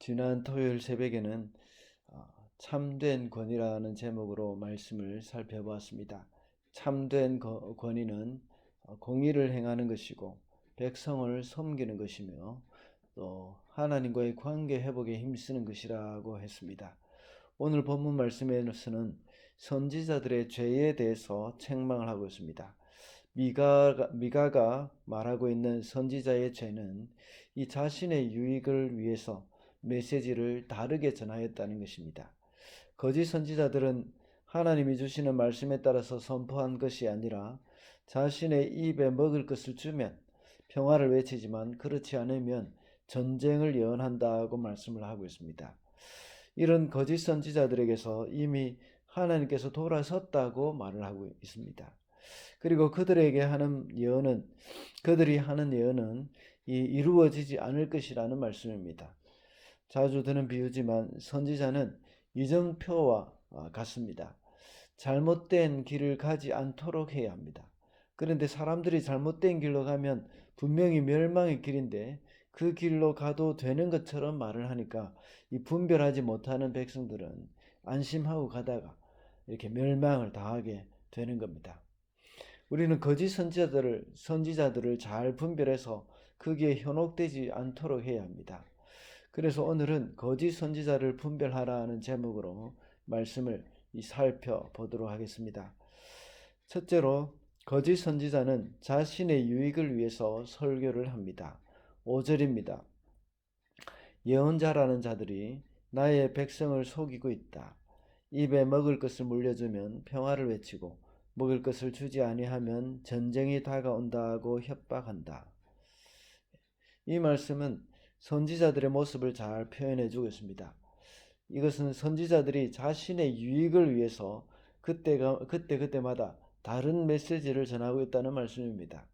지난 토요일 새벽에는 참된 권위라는 제목으로 말씀을 살펴보았습니다. 참된 권위는 공의를 행하는 것이고 백성을 섬기는 것이며 또 하나님과의 관계 회복에 힘쓰는 것이라고 했습니다. 오늘 본문 말씀에서는 선지자들의 죄에 대해서 책망을 하고 있습니다. 미가가 말하고 있는 선지자의 죄는 이 자신의 유익을 위해서 메시지를 다르게 전하였다는 것입니다. 거짓 선지자들은 하나님이 주시는 말씀에 따라서 선포한 것이 아니라 자신의 입에 먹을 것을 주면 평화를 외치지만 그렇지 않으면 전쟁을 예언한다고 말씀을 하고 있습니다. 이런 거짓 선지자들에게서 이미 하나님께서 돌아섰다고 말을 하고 있습니다. 그리고 그들이 하는 예언은 이루어지지 않을 것이라는 말씀입니다. 자주 드는 비유지만 선지자는 이정표와 같습니다. 잘못된 길을 가지 않도록 해야 합니다. 그런데 사람들이 잘못된 길로 가면 분명히 멸망의 길인데 그 길로 가도 되는 것처럼 말을 하니까 이 분별하지 못하는 백성들은 안심하고 가다가 이렇게 멸망을 당하게 되는 겁니다. 우리는 거짓 선지자들을 잘 분별해서 거기에 현혹되지 않도록 해야 합니다. 그래서 오늘은 거짓 선지자를 분별하라는 제목으로 말씀을 살펴보도록 하겠습니다. 첫째로 거짓 선지자는 자신의 유익을 위해서 설교를 합니다. 5절입니다. 예언자라는 자들이 나의 백성을 속이고 있다. 입에 먹을 것을 물려주면 평화를 외치고 먹을 것을 주지 아니하면 전쟁이 다가온다고 협박한다. 이 말씀은 선지자들의 모습을 잘 표현해 주고 있습니다. 이것은 선지자들이 자신의 유익을 위해서 그때마다 다른 메시지를 전하고 있다는 말씀입니다.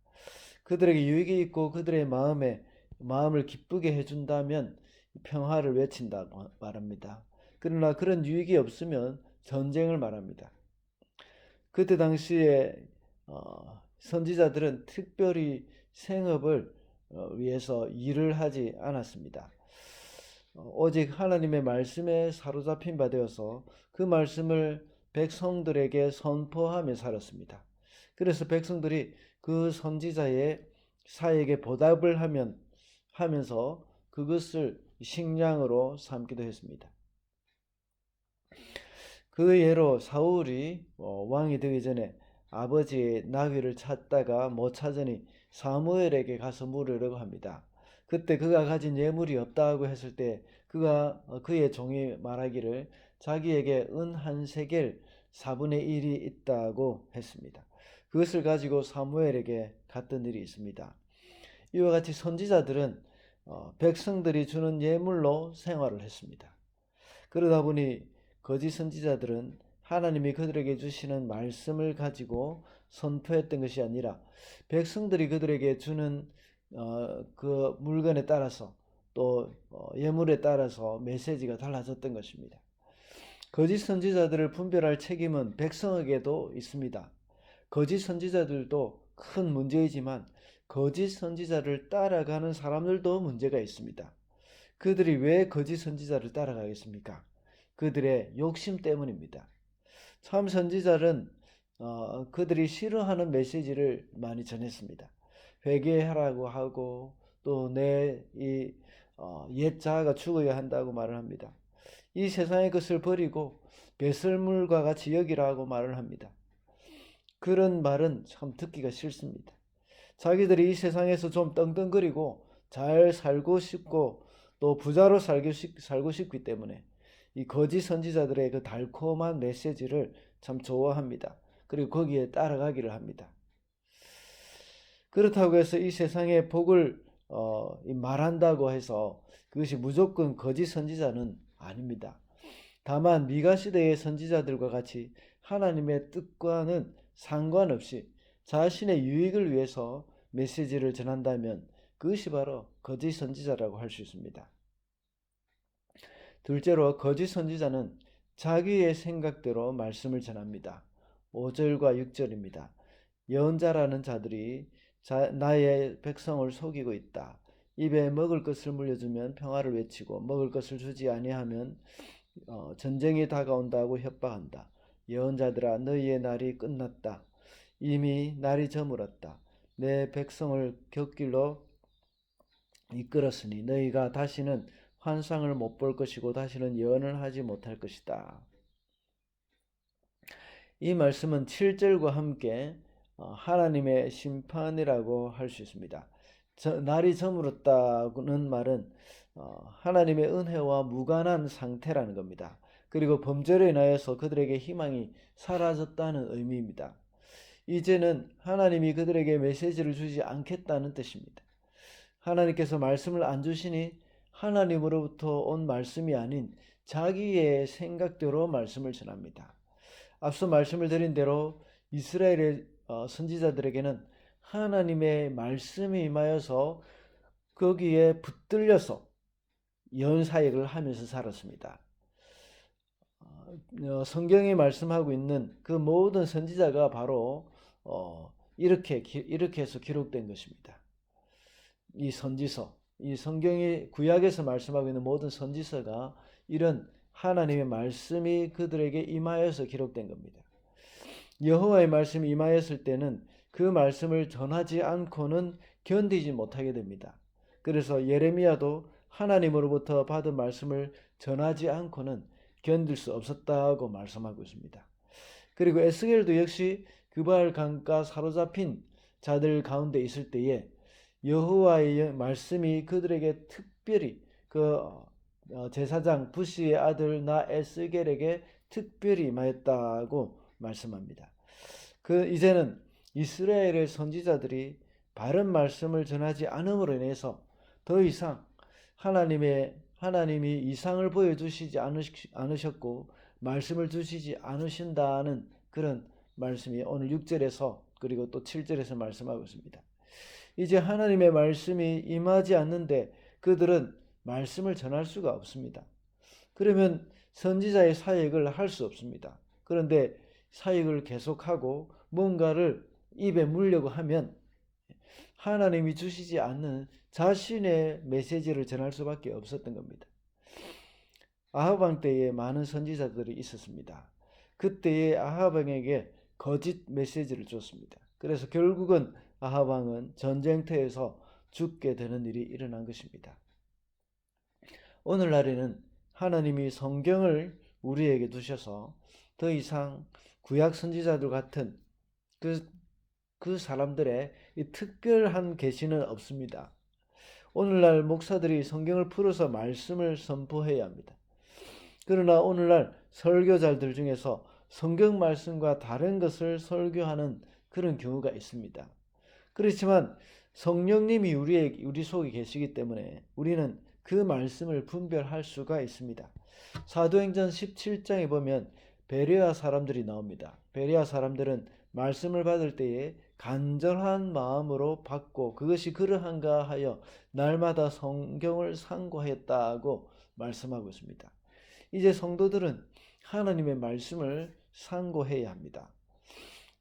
그들에게 유익이 있고 그들의 마음을 기쁘게 해준다면 평화를 외친다고 말합니다. 그러나 그런 유익이 없으면 전쟁을 말합니다. 그때 당시에 선지자들은 특별히 생업을 위해서 일을 하지 않았습니다. 오직 하나님의 말씀에 사로잡힌 바 되어서 그 말씀을 백성들에게 선포하며 살았습니다. 그래서 백성들이 그 선지자의 사역에 보답을 하면서 그것을 식량으로 삼기도 했습니다. 그 예로 사울이 왕이 되기 전에 아버지의 나귀를 찾다가 못 찾으니 사무엘에게 가서 물으려고 합니다. 그때 그가 가진 예물이 없다고 했을 때 그의 종이 말하기를 자기에게 은 한 세겔 4분의 1이 있다고 했습니다. 그것을 가지고 사무엘에게 갔던 일이 있습니다. 이와 같이 선지자들은 백성들이 주는 예물로 생활을 했습니다. 그러다 보니 거짓 선지자들은 하나님이 그들에게 주시는 말씀을 가지고 선포했던 것이 아니라 백성들이 그들에게 주는 그 물건에 따라서 또 예물에 따라서 메시지가 달라졌던 것입니다. 거짓 선지자들을 분별할 책임은 백성에게도 있습니다. 거짓 선지자들도 큰 문제이지만 거짓 선지자를 따라가는 사람들도 문제가 있습니다. 그들이 왜 거짓 선지자를 따라가겠습니까? 그들의 욕심 때문입니다. 참 선지자는 그들이 싫어하는 메시지를 많이 전했습니다. 회개하라고 하고 또 내 옛 자아가 죽어야 한다고 말을 합니다. 이 세상의 것을 버리고 배설물과 같이 여기라고 말을 합니다. 그런 말은 참 듣기가 싫습니다. 자기들이 이 세상에서 좀 떵떵거리고 잘 살고 싶고 또 부자로 살고 싶기 때문에 이 거짓 선지자들의 그 달콤한 메시지를 참 좋아합니다. 그리고 거기에 따라가기를 합니다. 그렇다고 해서 이 세상의 복을 말한다고 해서 그것이 무조건 거짓 선지자는 아닙니다. 다만 미가 시대의 선지자들과 같이 하나님의 뜻과는 상관없이 자신의 유익을 위해서 메시지를 전한다면 그것이 바로 거짓 선지자라고 할 수 있습니다. 둘째로 거짓 선지자는 자기의 생각대로 말씀을 전합니다. 5절과 6절입니다. 예언자라는 자들이 나의 백성을 속이고 있다. 입에 먹을 것을 물려주면 평화를 외치고 먹을 것을 주지 아니하면 전쟁이 다가온다고 협박한다. 예언자들아, 너희의 날이 끝났다. 이미 날이 저물었다. 내 백성을 곁길로 이끌었으니 너희가 다시는 환상을 못 볼 것이고 다시는 예언을 하지 못할 것이다. 이 말씀은 7절과 함께 하나님의 심판이라고 할 수 있습니다. 날이 저물었다는 말은 하나님의 은혜와 무관한 상태라는 겁니다. 그리고 범죄로 인하여서 그들에게 희망이 사라졌다는 의미입니다. 이제는 하나님이 그들에게 메시지를 주지 않겠다는 뜻입니다. 하나님께서 말씀을 안 주시니 하나님으로부터 온 말씀이 아닌 자기의 생각대로 말씀을 전합니다. 앞서 말씀을 드린 대로 이스라엘의 선지자들에게는 하나님의 말씀이 임하여서 거기에 붙들려서 예언사역을 하면서 살았습니다. 성경이 말씀하고 있는 그 모든 선지자가 바로 이렇게 해서 기록된 것입니다. 이 선지서, 이 성경이 구약에서 말씀하고 있는 모든 선지서가 이런 하나님의 말씀이 그들에게 임하여서 기록된 겁니다. 여호와의 말씀이 임하였을 때는 그 말씀을 전하지 않고는 견디지 못하게 됩니다. 그래서 예레미야도 하나님으로부터 받은 말씀을 전하지 않고는 견딜 수 없었다고 말씀하고 있습니다. 그리고 에스겔도 역시 그발 강가 사로잡힌 자들 가운데 있을 때에 여호와의 말씀이 그들에게 특별히 제사장 부시의 아들 나 에스겔에게 특별히 임하였다고 말씀합니다. 이제는 이스라엘의 선지자들이 바른 말씀을 전하지 않음으로 인해서 더 이상 하나님이 이상을 보여주시지 않으셨고 말씀을 주시지 않으신다는 그런 말씀이 오늘 6절에서 그리고 또 7절에서 말씀하고 있습니다. 이제 하나님의 말씀이 임하지 않는데 그들은 말씀을 전할 수가 없습니다. 그러면 선지자의 사역을 할 수 없습니다. 그런데 사역을 계속하고 뭔가를 입에 물려고 하면 하나님이 주시지 않는 자신의 메시지를 전할 수밖에 없었던 겁니다. 아합 왕 때에 많은 선지자들이 있었습니다. 그때에 아합 왕에게 거짓 메시지를 줬습니다. 그래서 결국은 아합 왕은 전쟁터에서 죽게 되는 일이 일어난 것입니다. 오늘날에는 하나님이 성경을 우리에게 두셔서 더 이상 구약 선지자들 같은 그 사람들의 이 특별한 계시는 없습니다. 오늘날 목사들이 성경을 풀어서 말씀을 선포해야 합니다. 그러나 오늘날 설교자들 중에서 성경 말씀과 다른 것을 설교하는 그런 경우가 있습니다. 그렇지만 성령님이 우리 속에 계시기 때문에 우리는 그 말씀을 분별할 수가 있습니다. 사도행전 17장에 보면 베레아 사람들이 나옵니다. 베레아 사람들은 말씀을 받을 때에 간절한 마음으로 받고 그것이 그러한가 하여 날마다 성경을 상고했다고 말씀하고 있습니다. 이제 성도들은 하나님의 말씀을 상고해야 합니다.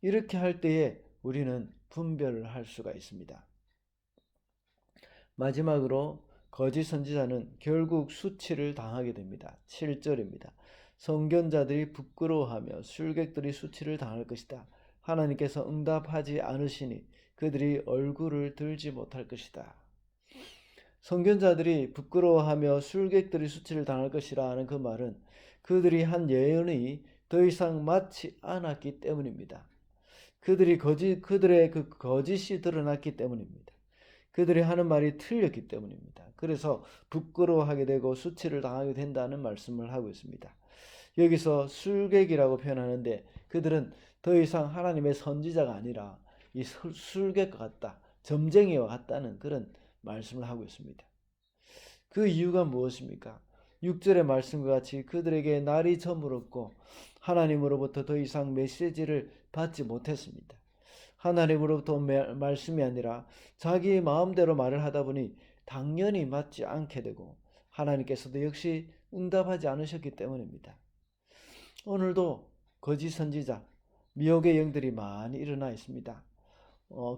이렇게 할 때에 우리는 분별을 할 수가 있습니다. 마지막으로 거짓 선지자는 결국 수치를 당하게 됩니다. 7절입니다. 선견자들이 부끄러워하며 술객들이 수치를 당할 것이다. 하나님께서 응답하지 않으시니 그들이 얼굴을 들지 못할 것이다. 선견자들이 부끄러워하며 술객들이 수치를 당할 것이라는 그 말은 그들이 한 예언이 더 이상 맞지 않았기 때문입니다. 그들의 그 거짓이 드러났기 때문입니다. 그들이 하는 말이 틀렸기 때문입니다. 그래서 부끄러워하게 되고 수치를 당하게 된다는 말씀을 하고 있습니다. 여기서 술객이라고 표현하는데 그들은 더 이상 하나님의 선지자가 아니라 이 술객과 같다, 점쟁이와 같다는 그런 말씀을 하고 있습니다. 그 이유가 무엇입니까? 6절의 말씀과 같이 그들에게 날이 저물었고 하나님으로부터 더 이상 메시지를 받지 못했습니다. 하나님으로부터 온 말씀이 아니라 자기 마음대로 말을 하다 보니 당연히 맞지 않게 되고 하나님께서도 역시 응답하지 않으셨기 때문입니다. 오늘도 거짓 선지자, 미혹의 영들이 많이 일어나 있습니다.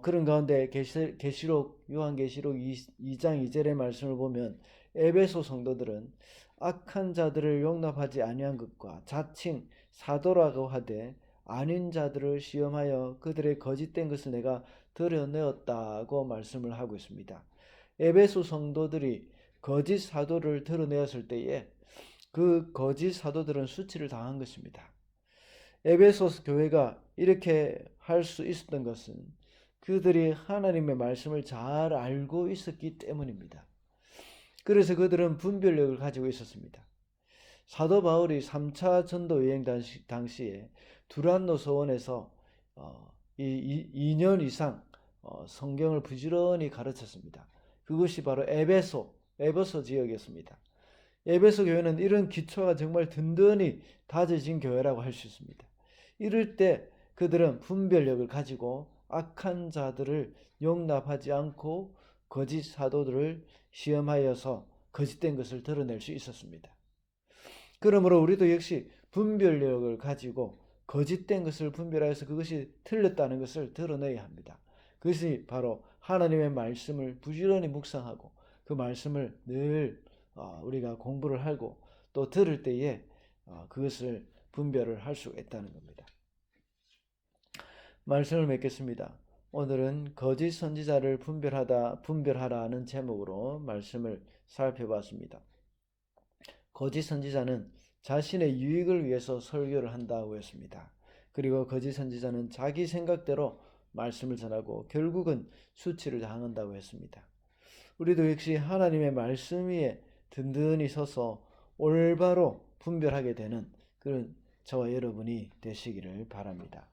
그런 가운데 계시록 요한계시록 2장 2절의 말씀을 보면 에베소 성도들은 악한 자들을 용납하지 아니한 것과 자칭 사도라고 하되 아닌 자들을 시험하여 그들의 거짓된 것을 내가 드러내었다고 말씀을 하고 있습니다. 에베소 성도들이 거짓 사도를 드러내었을 때에 그 거짓 사도들은 수치를 당한 것입니다. 에베소 교회가 이렇게 할 수 있었던 것은 그들이 하나님의 말씀을 잘 알고 있었기 때문입니다. 그래서 그들은 분별력을 가지고 있었습니다. 사도 바울이 3차 전도 여행 당시에 두란노 서원에서 2년 이상 성경을 부지런히 가르쳤습니다. 그것이 바로 에베소 지역이었습니다. 에베소 교회는 이런 기초가 정말 든든히 다져진 교회라고 할 수 있습니다. 이럴 때 그들은 분별력을 가지고 악한 자들을 용납하지 않고 거짓 사도들을 시험하여서 거짓된 것을 드러낼 수 있었습니다. 그러므로 우리도 역시 분별력을 가지고 거짓된 것을 분별하여서 그것이 틀렸다는 것을 드러내야 합니다. 그것이 바로 하나님의 말씀을 부지런히 묵상하고 그 말씀을 늘 우리가 공부를 하고 또 들을 때에 그것을 분별을 할 수 있다는 겁니다. 말씀을 맺겠습니다. 오늘은 거짓 선지자를 분별하라는 제목으로 말씀을 살펴봤습니다. 거짓 선지자는 자신의 유익을 위해서 설교를 한다고 했습니다. 그리고 거짓 선지자는 자기 생각대로 말씀을 전하고 결국은 수치를 당한다고 했습니다. 우리도 역시 하나님의 말씀 위에 든든히 서서 올바로 분별하게 되는 그런 저와 여러분이 되시기를 바랍니다.